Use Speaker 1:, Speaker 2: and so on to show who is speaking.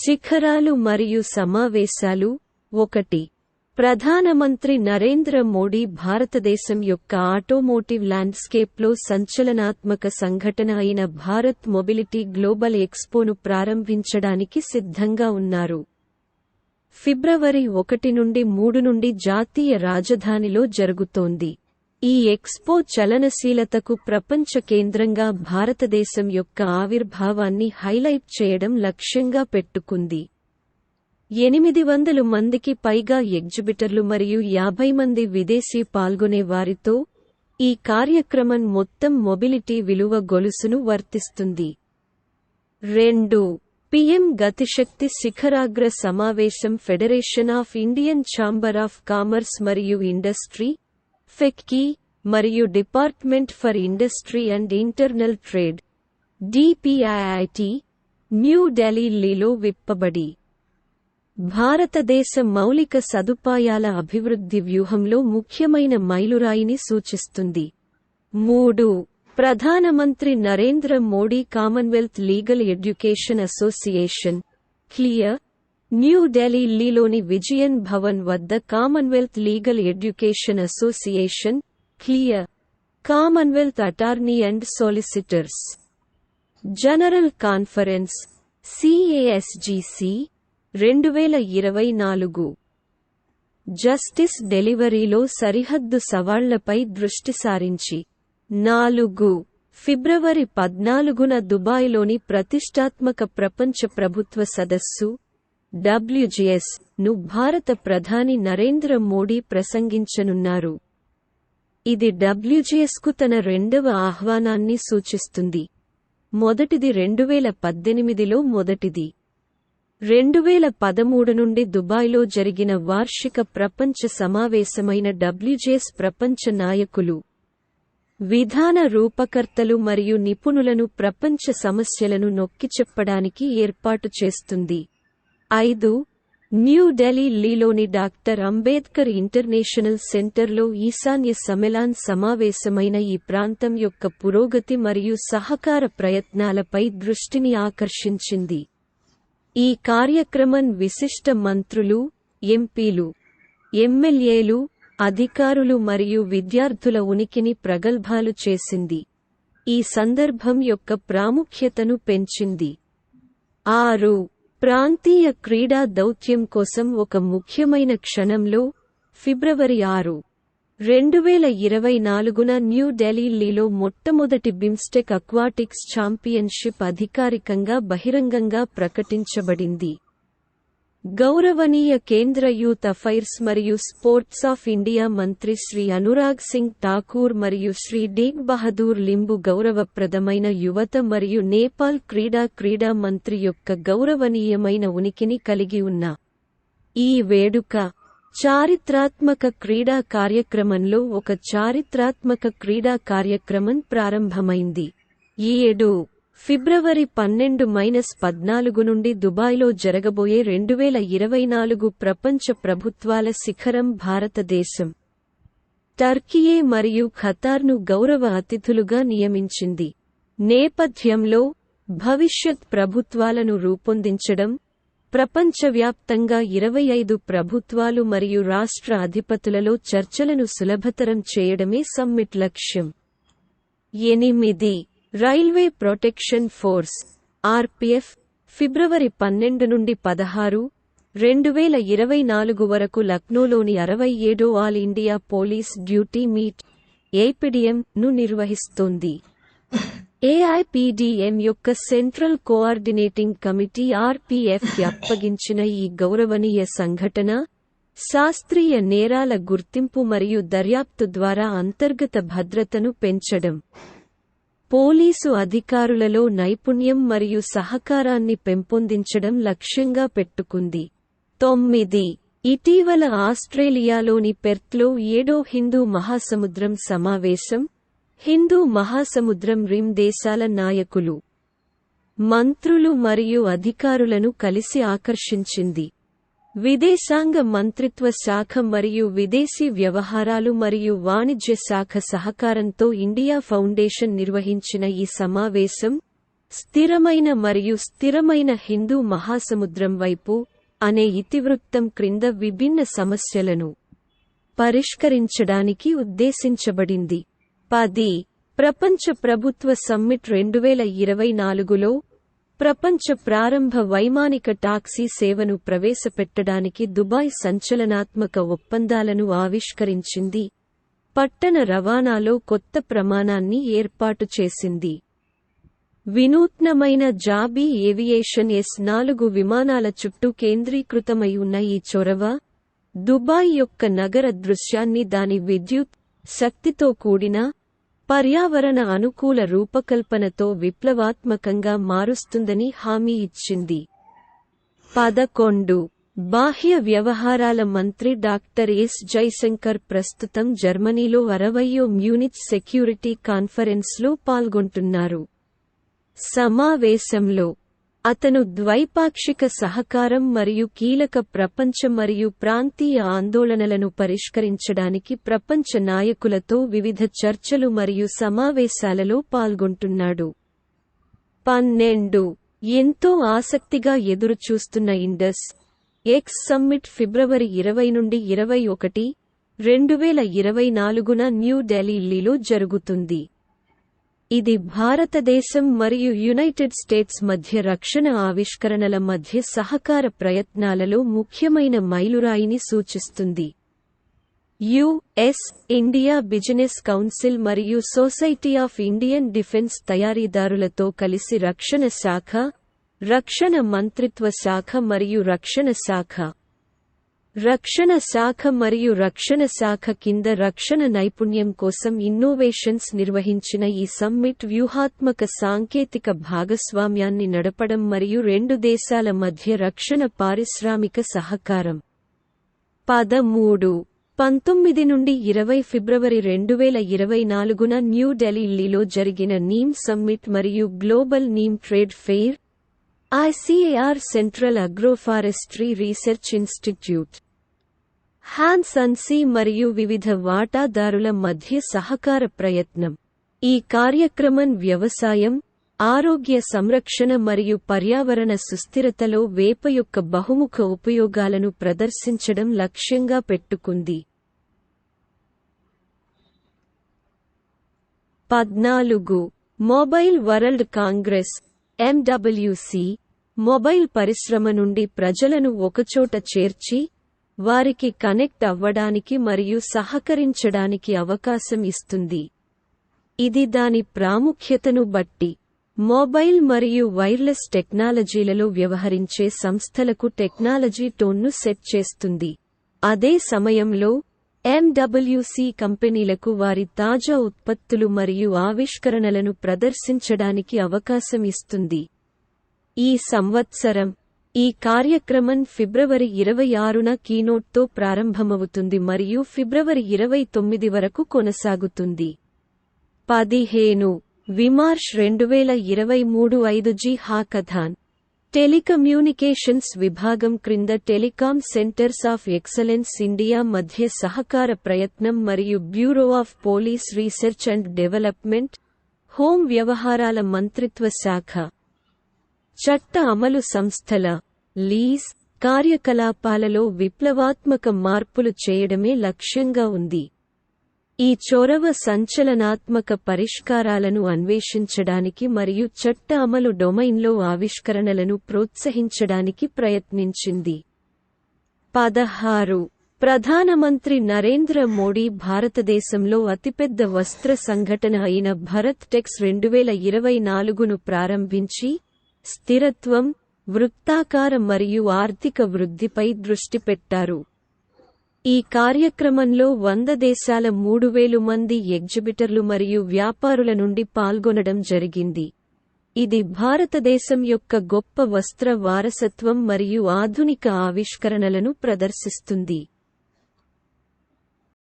Speaker 1: శిఖరాలు మరియు సమావేశాలు 1. ప్రధానమంత్రి నరేంద్ర మోడీ భారతదేశం యొక్క ఆటోమోటివ్ ల్యాండ్స్కేప్లో సంచలనాత్మక సంఘటన అయిన భారత్ మొబిలిటీ గ్లోబల్ ఎక్స్పోను ప్రారంభించడానికి సిద్ధంగా ఉన్నారు. ఫిబ్రవరి 1 నుండి 3 నుండి జాతీయ రాజధానిలో జరుగుతోంది. ఈ ఎక్స్పో చలనశీలతకు ప్రపంచ కేంద్రంగా భారతదేశం యొక్క ఆవిర్భావాన్ని హైలైట్ చేయడం లక్ష్యంగా పెట్టుకుంది. 800 మందికి పైగా ఎగ్జిబిటర్లు మరియు 50 మంది విదేశీ పాల్గొనే వారితో ఈ కార్యక్రమం మొత్తం మొబిలిటీ విలువ గొలుసును వర్తిస్తుంది. 2. పీఎం గతిశక్తి శిఖరాగ్ర సమావేశం federation of Indian chamber of commerce మరియు ఇండస్ట్రీ ఫెక్కి మరియు department for industry and internal trade DPIIT న్యూఢిల్లీలో విప్పబడి భారతదేశ మౌలిక సదుపాయాల అభివృద్ధి వ్యూహంలో ముఖ్యమైన మైలురాయిని సూచిస్తుంది. 3. ప్రధానమంత్రి Narendra Modi Commonwealth legal education association CLEA న్యూఢిల్లీలోని విజయన్ భవన్ వద్ద Commonwealth legal education association CLEA Commonwealth attorney and solicitors general conference CASGC 2024 justice డెలివరీలో సరిహద్దు సవాళ్లపై దృష్టి సారించి 4. ఫిబ్రవరి 14న దుబాయ్లోని ప్రతిష్టాత్మక ప్రపంచ ప్రభుత్వ సదస్సు WGS ను భారత ప్రధాని నరేంద్ర మోడీ ప్రసంగించనున్నారు. ఇది WGSకు తన 2వ ఆహ్వానాన్ని సూచిస్తుంది. మొదటిది 2018లో మొదటిది. 2013 నుండి దుబాయ్లో జరిగిన వార్షిక ప్రపంచ సమావేశమైన WGS ప్రపంచ నాయకులు, విధాన రూపకర్తలు మరియు నిపుణులను ప్రపంచ సమస్యలను నొక్కిచెప్పడానికి ఏర్పాటు చేస్తుంది. 5. న్యూఢిల్లీలోని డాక్టర్ అంబేద్కర్ ఇంటర్నేషనల్ సెంటర్లో ఈశాన్య సమ్మేళన్ సమావేశమైన ఈ ప్రాంతం యొక్క పురోగతి మరియు సహకార ప్రయత్నాలపై దృష్టిని ఆకర్షించింది. ఈ కార్యక్రమం విశిష్ట మంత్రులు, ఎంపీలు, ఎమ్మెల్యేలు, అధికారులు మరియు విద్యార్థుల ఉనికిని ప్రగల్భాలు చేసింది. ఈ సందర్భం యొక్క ప్రాముఖ్యతను పెంచింది. 6. ప్రాంతీయ క్రీడా దౌత్యం కోసం ఒక ముఖ్యమైన క్షణంలో ఫిబ్రవరి 6, 2024న న్యూఢిల్లీలో మొట్టమొదటి బిమ్స్టెక్ అక్వాటిక్స్ ఛాంపియన్షిప్ అధికారికంగా బహిరంగంగా ప్రకటించబడింది. గౌరవనీయ కేంద్ర యూత్ అఫైర్స్ మరియు స్పోర్ట్స్ ఆఫ్ ఇండియా మంత్రి శ్రీ అనురాగ్ సింగ్ ఠాకూర్ మరియు శ్రీ టేగ్ బహదూర్ లింబు గౌరవప్రదమైన యువత మరియు నేపాల్ క్రీడా మంత్రి యొక్క గౌరవనీయమైన ఉనికిని కలిగి ఉన్న ఈ వేడుక చారిత్రాత్మక క్రీడా కార్యక్రమంలో ఒక చారిత్రాత్మక క్రీడా కార్యక్రమం ప్రారంభమైంది. 7. ఫిబ్రవరి 12-14 నుండి దుబాయ్లో జరగబోయే 2024 ప్రపంచ ప్రభుత్వాల శిఖరం భారతదేశం, టర్కియే మరియు ఖతార్ను గౌరవ అతిథులుగా నియమించింది. నేపథ్యంలో భవిష్యత్ ప్రభుత్వాలను రూపొందించడం, ప్రపంచవ్యాప్తంగా 25 ప్రభుత్వాలు మరియు రాష్ట్ర అధిపతులలో చర్చలను సులభతరం చేయడమే సమ్మిట్ లక్ష్యం. 8. రైల్వే ప్రొటెక్షన్ ఫోర్స్ RPF ఫిబ్రవరి 12 నుండి 16, 2024 వరకు లక్నోలోని 67వ All India police duty meet APDM ను నిర్వహిస్తోంది. AIPDM యొక్క సెంట్రల్ కోఆర్డినేటింగ్ కమిటీ RPFకి అప్పగించిన ఈ గౌరవనీయ సంఘటన శాస్త్రీయ నేరాల గుర్తింపు మరియు దర్యాప్తు ద్వారా అంతర్గత భద్రతను పెంచడం, పోలీసు అధికారులలో నైపుణ్యం మరియు సహకారాన్ని పెంపొందించడం లక్ష్యంగా పెట్టుకుంది. 9. ఇటీవల ఆస్ట్రేలియాలోని పెర్త్లో 7వ హిందూ మహాసముద్రం సమావేశం హిందూ మహాసముద్రం రిమ్ దేశాల నాయకులు, మంత్రులు మరియు అధికారులను కలిసి ఆకర్షించింది. విదేశాంగ మంత్రిత్వ శాఖ మరియు విదేశీ వ్యవహారాలు మరియు వాణిజ్య శాఖ సహకారంతో ఇండియా ఫౌండేషన్ నిర్వహించిన ఈ సమావేశం స్థిరమైన మరియు స్థిరమైన హిందూ మహాసముద్రం వైపు అనే ఇతివృత్తం క్రింద విభిన్న సమస్యలను పరిష్కరించడానికి ఉద్దేశించబడింది. 10 ప్రపంచ ప్రభుత్వ సమ్మిట్ 2024లో ప్రపంచ ప్రారంభ వైమానిక టాక్సీ సేవను ప్రవేశపెట్టడానికి దుబాయ్ సంచలనాత్మక ఒప్పందాలను ఆవిష్కరించింది, పట్టణ రవాణాలో కొత్త ప్రమాణాన్ని ఏర్పాటు చేసింది. వినూత్నమైన జాబీ ఏవియేషన్ S4 విమానాల చుట్టూ కేంద్రీకృతమై ఉన్న ఈ చొరవ దుబాయ్ యొక్క నగర దృశ్యాన్ని దాని విద్యుత్ శక్తితో కూడిన పర్యావరణ అనుకూల రూపకల్పనతో విప్లవాత్మకంగా మారుస్తుందని హామీ ఇచ్చింది. 11 బాహ్య వ్యవహారాల మంత్రి డాక్టర్ ఎస్ జైశంకర్ ప్రస్తుతం జర్మనీలో 60వ మ్యూనిచ్ సెక్యూరిటీ కాన్ఫరెన్స్లో పాల్గొంటున్నారు. సమావేశంలో అతను ద్వైపాక్షిక సహకారం మరియు కీలక ప్రపంచ మరియు ప్రాంతీయ ఆందోళనలను పరిష్కరించడానికి ప్రపంచ నాయకులతో వివిధ చర్చలు మరియు సమావేశాలలో పాల్గొంటున్నాడు. 12 ఎంతో ఆసక్తిగా ఎదురుచూస్తున్న ఇండస్ ఎక్స్ సమ్మిట్ ఫిబ్రవరి 20 నుండి 21, 2024న న్యూఢిల్లీలో జరుగుతుంది. ఇది భారతదేశం మరియు యునైటెడ్ స్టేట్స్ మధ్య రక్షణ ఆవిష్కరణల మధ్య సహకార ప్రయత్నాలలో ముఖ్యమైన మైలురాయిని సూచిస్తుంది. US-ఇండియా బిజినెస్ కౌన్సిల్ మరియు సొసైటీ ఆఫ్ ఇండియన్ డిఫెన్స్ తయారీదారులతో కలిసి రక్షణ శాఖ, రక్షణ మంత్రిత్వ శాఖ మరియు రక్షణ శాఖ కింద రక్షణ నైపుణ్యం కోసం ఇన్నోవేషన్స్ నిర్వహించిన ఈ సమ్మిట్ వ్యూహాత్మక సాంకేతిక భాగస్వామ్యాన్ని నడపడం మరియు రెండు దేశాల మధ్య రక్షణ పారిశ్రామిక సహకారం. 13, 19 నుండి 20 ఫిబ్రవరి 2024న న్యూఢిల్లీలో జరిగిన నీమ్ సమ్మిట్ మరియు global neem trade fair, ICAR central agroforestry research institute, హ్యాన్సన్సీ మరియు వివిధ వాటాదారుల మధ్య సహకార ప్రయత్నం. ఈ కార్యక్రమం వ్యవసాయం, ఆరోగ్య సంరక్షణ మరియు పర్యావరణ సుస్థిరతలో వేప యొక్క బహుముఖ ఉపయోగాలను ప్రదర్శించడం లక్ష్యంగా పెట్టుకుంది. 14 mobile world Congress MWC mobile పరిశ్రమ నుండి ప్రజలను ఒకచోట చేర్చి వారికి కనెక్ట్ అవ్వడానికి మరియు సహకరించడానికి అవకాశం ఇస్తుంది. ఇది దాని ప్రాముఖ్యతను బట్టి మొబైల్ మరియు వైర్లెస్ టెక్నాలజీలలో వ్యవహరించే సంస్థలకు టెక్నాలజీ టోన్ను సెట్ చేస్తుంది. అదే సమయంలో MWC కంపెనీలకు వారి తాజా ఉత్పత్తులు మరియు ఆవిష్కరణలను ప్రదర్శించడానికి అవకాశం ఇస్తుంది. ఈ సంవత్సరం ఈ కార్యక్రమం ఫిబ్రవరి 26న కీనోట్తో ప్రారంభమవుతుంది మరియు ఫిబ్రవరి 29 వరకు కొనసాగుతుంది. 15 విమార్ష్ 2023 5G హాకథాన్ టెలికమ్యూనికేషన్స్ విభాగం క్రింద telecom centres of excellence India మధ్య సహకార ప్రయత్నం మరియు bureau of police research and development, home వ్యవహారాల మంత్రిత్వ శాఖ, చట్ట అమలు సంస్థల లీజ్ కార్యకలాపాలలో విప్లవాత్మక మార్పులు చేయడమే లక్ష్యంగా ఉంది. ఈ చొరవ సంచలనాత్మక పరిష్కారాలను అన్వేషించడానికి మరియు చట్ట అమలు డొమైన్లో ఆవిష్కరణలను ప్రోత్సహించడానికి ప్రయత్నించింది. 16 ప్రధానమంత్రి నరేంద్ర మోడీ భారతదేశంలో అతిపెద్ద వస్త్ర సంఘటన అయిన భరత్ టెక్స్ 2024ను ప్రారంభించి స్థిరత్వం, వృత్తాకార మరియు ఆర్థిక వృద్ధిపై దృష్టి పెట్టారు. ఈ కార్యక్రమంలో 100 దేశాల 3000 మంది ఎగ్జిబిటర్లు మరియు వ్యాపారుల నుండి పాల్గొనడం జరిగింది. ఇది భారతదేశం యొక్క గొప్ప వస్త్ర వారసత్వం మరియు ఆధునిక ఆవిష్కరణలను ప్రదర్శిస్తుంది.